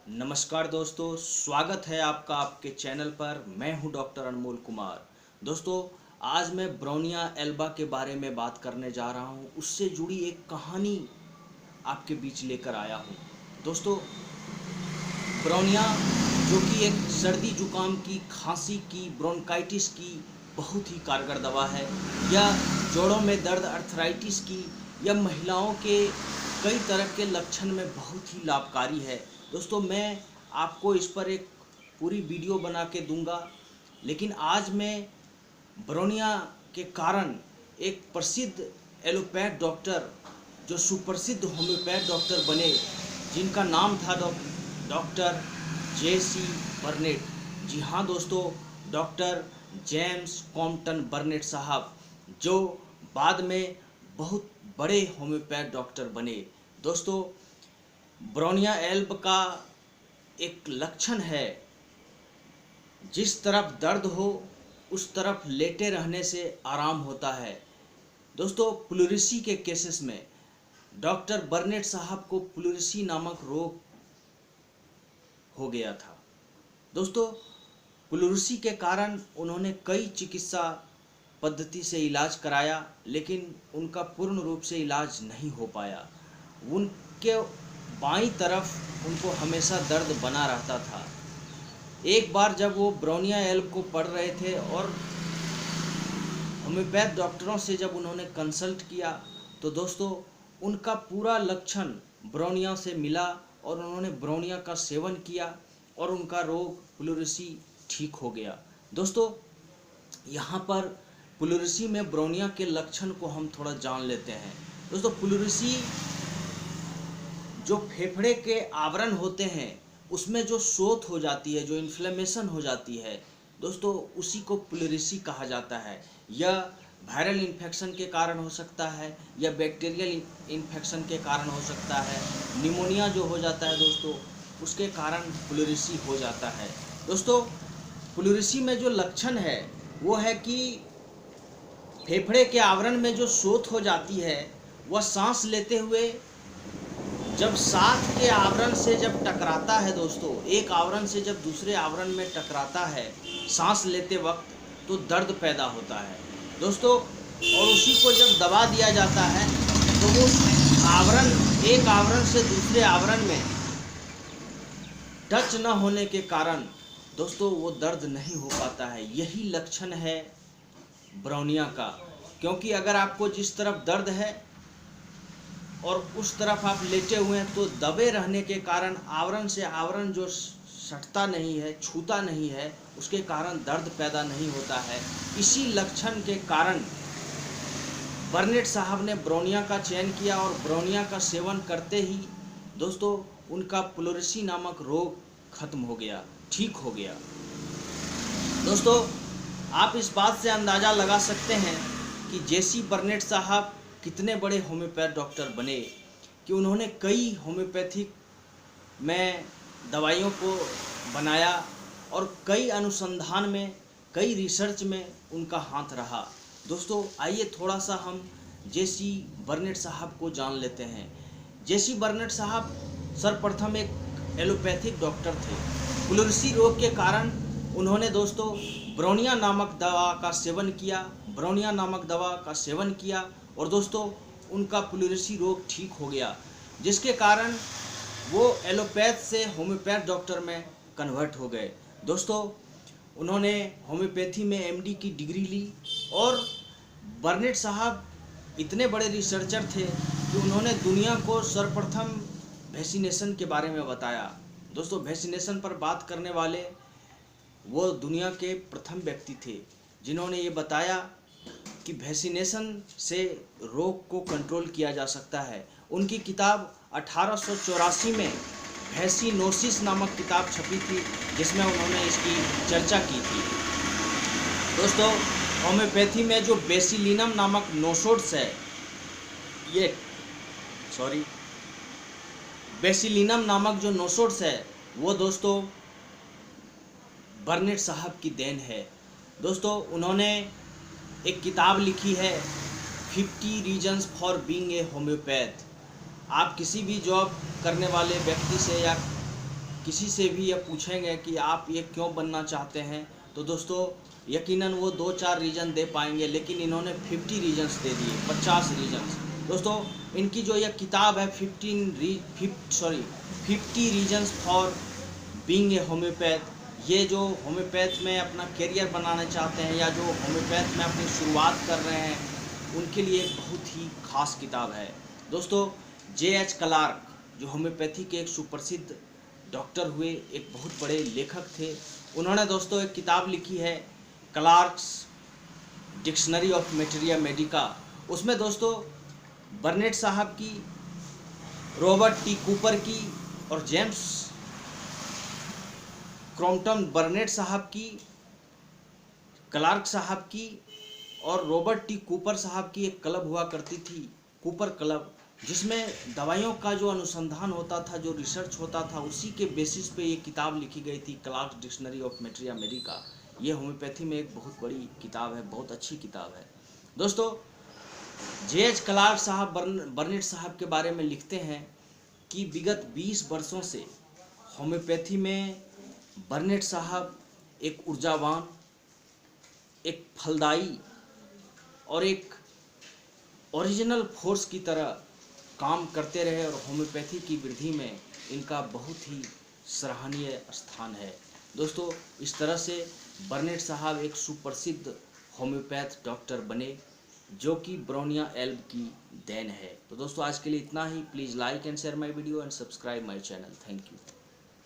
नमस्कार दोस्तों, स्वागत है आपका आपके चैनल पर। मैं हूं डॉक्टर अनमोल कुमार। दोस्तों, आज मैं ब्रोनिया एल्बा के बारे में बात करने जा रहा हूं। उससे जुड़ी एक कहानी आपके बीच लेकर आया हूं। दोस्तों, ब्रोनिया जो कि एक सर्दी जुकाम की, खांसी की, ब्रोंकाइटिस की बहुत ही कारगर दवा है, या जोड़ों में दर्द, अर्थराइटिस की, या महिलाओं के कई तरह के लक्षण में बहुत ही लाभकारी है। दोस्तों, मैं आपको इस पर एक पूरी वीडियो बना के दूंगा, लेकिन आज मैं ब्रोनिया के कारण एक प्रसिद्ध एलोपैथ डॉक्टर, जो सुप्रसिद्ध होम्योपैथ डॉक्टर बने, जिनका नाम था डॉक्टर जेसी बर्नेट। जी हाँ दोस्तों, डॉक्टर जेम्स कॉम्पटन बर्नेट साहब, जो बाद में बहुत बड़े होम्योपैथ डॉक्टर बने। दोस्तों, ब्रोनिया एल्ब का एक लक्षण है, जिस तरफ दर्द हो उस तरफ लेटे रहने से आराम होता है। दोस्तों, प्लूरिसी के केसेस में डॉक्टर बर्नेट साहब को प्लूरिसी नामक रोग हो गया था। दोस्तों, प्लूरिसी के कारण उन्होंने कई चिकित्सा पद्धति से इलाज कराया, लेकिन उनका पूर्ण रूप से इलाज नहीं हो पाया। उनके बाईं तरफ उनको हमेशा दर्द बना रहता था। एक बार जब वो ब्रोनिया एल्ब को पढ़ रहे थे और होम्योपैथ डॉक्टरों से जब उन्होंने कंसल्ट किया, तो दोस्तों उनका पूरा लक्षण ब्रोनिया से मिला और उन्होंने ब्रोनिया का सेवन किया और उनका रोग प्लूरिसी ठीक हो गया। दोस्तों, यहाँ पर प्लूरिसी में ब्रोनिया के लक्षण को हम थोड़ा जान लेते हैं। दोस्तों, प्लूरिसी जो फेफड़े के आवरण होते हैं उसमें जो शोथ हो जाती है, जो इन्फ्लेमेशन हो जाती है, दोस्तों उसी को प्लूरिसी कहा जाता है। यह वायरल इन्फेक्शन के कारण हो सकता है या बैक्टीरियल इन्फेक्शन के कारण हो सकता है। निमोनिया जो हो जाता है दोस्तों, उसके कारण प्लूरिसी हो जाता है। दोस्तों, प्लूरिसी में जो लक्षण है वो है कि फेफड़े के आवरण में जो शोथ हो जाती है, वह सांस लेते हुए जब साथ के आवरण से जब टकराता है दोस्तों, एक आवरण से जब दूसरे आवरण में टकराता है सांस लेते वक्त, तो दर्द पैदा होता है दोस्तों। और उसी को जब दबा दिया जाता है तो वो आवरण, एक आवरण से दूसरे आवरण में टच न होने के कारण दोस्तों वो दर्द नहीं हो पाता है। यही लक्षण है ब्रोनिया का। क्योंकि अगर आपको जिस तरफ दर्द है और उस तरफ आप लेटे हुए हैं, तो दबे रहने के कारण आवरण से आवरण जो सटता नहीं है, छूता नहीं है, उसके कारण दर्द पैदा नहीं होता है। इसी लक्षण के कारण बर्नेट साहब ने ब्रोनिया का चयन किया और ब्रोनिया का सेवन करते ही दोस्तों उनका प्लूरिसी नामक रोग खत्म हो गया, ठीक हो गया। दोस्तों, आप इस बात से अंदाज़ा लगा सकते हैं कि जेसी बर्नेट साहब कितने बड़े होम्योपैथ डॉक्टर बने, कि उन्होंने कई होम्योपैथिक में दवाइयों को बनाया और कई अनुसंधान में, कई रिसर्च में उनका हाथ रहा। दोस्तों, आइए थोड़ा सा हम जेसी बर्नेट साहब को जान लेते हैं। जेसी बर्नेट साहब सर्वप्रथम एक एलोपैथिक डॉक्टर थे। प्लूरिसी रोग के कारण उन्होंने दोस्तों ब्रोनिया नामक दवा का सेवन किया, ब्रोनिया नामक दवा का सेवन किया और दोस्तों उनका प्लूरिसी रोग ठीक हो गया, जिसके कारण वो एलोपैथ से होम्योपैथ डॉक्टर में कन्वर्ट हो गए। दोस्तों, उन्होंने होम्योपैथी में एमडी की डिग्री ली और बर्नेट साहब इतने बड़े रिसर्चर थे कि उन्होंने दुनिया को सर्वप्रथम वैक्सीनेशन के बारे में बताया। दोस्तों, वैक्सीनेशन पर बात करने वाले वो दुनिया के प्रथम व्यक्ति थे, जिन्होंने ये बताया कि वैक्सीनेशन से रोग को कंट्रोल किया जा सकता है। उनकी किताब 1884 में वैक्सीनोसिस नामक किताब छपी थी, जिसमें उन्होंने इसकी चर्चा की थी। दोस्तों, होम्योपैथी में जो बेसिलिनम नामक नोसोड्स है, बेसिलिनम नामक जो नोसोड्स है, वो दोस्तों बर्नेट साहब की देन है। दोस्तों, उन्होंने एक किताब लिखी है 50 reasons for being a homeopath. आप किसी भी जॉब करने वाले व्यक्ति से या किसी से भी ये पूछेंगे कि आप ये क्यों बनना चाहते हैं, तो दोस्तों यकीनन वो 2-4 रीज़न दे पाएंगे, लेकिन इन्होंने 50 रीजन्स दे दिए, 50 रीजन्स। दोस्तों इनकी जो यह किताब है 50 reasons for being a homeopath, ये जो होम्योपैथ में अपना करियर बनाना चाहते हैं या जो होम्योपैथ में अपनी शुरुआत कर रहे हैं उनके लिए एक बहुत ही खास किताब है। दोस्तों J.H. क्लार्क जो होम्योपैथी के एक सुप्रसिद्ध डॉक्टर हुए, एक बहुत बड़े लेखक थे, उन्होंने दोस्तों एक किताब लिखी है क्लार्क्स डिक्शनरी ऑफ मैटेरिया मेडिका। उसमें दोस्तों बर्नेट साहब की, रॉबर्ट टी कूपर की और जेम्स क्रॉम्पटन बर्नेट साहब की, क्लार्क साहब की और रॉबर्ट टी कूपर साहब की एक क्लब हुआ करती थी, कूपर क्लब, जिसमें दवाइयों का जो अनुसंधान होता था, जो रिसर्च होता था, उसी के बेसिस पे ये किताब लिखी गई थी क्लार्क डिक्शनरी ऑफ मैटेरिया मेडिका। ये होम्योपैथी में एक बहुत बड़ी किताब है, बहुत अच्छी किताब है। दोस्तों J.H. क्लार्क साहब बर्नेट साहब के बारे में लिखते हैं कि विगत 20 वर्षों से होम्योपैथी में बर्नेट साहब एक ऊर्जावान, एक फलदायी और एक ओरिजिनल फोर्स की तरह काम करते रहे और होम्योपैथी की वृद्धि में इनका बहुत ही सराहनीय स्थान है। दोस्तों इस तरह से बर्नेट साहब एक सुप्रसिद्ध होम्योपैथ डॉक्टर बने, जो कि ब्राउनिया एल्ब की देन है। तो दोस्तों आज के लिए इतना ही। Please like and share my video and subscribe my channel. Thank you.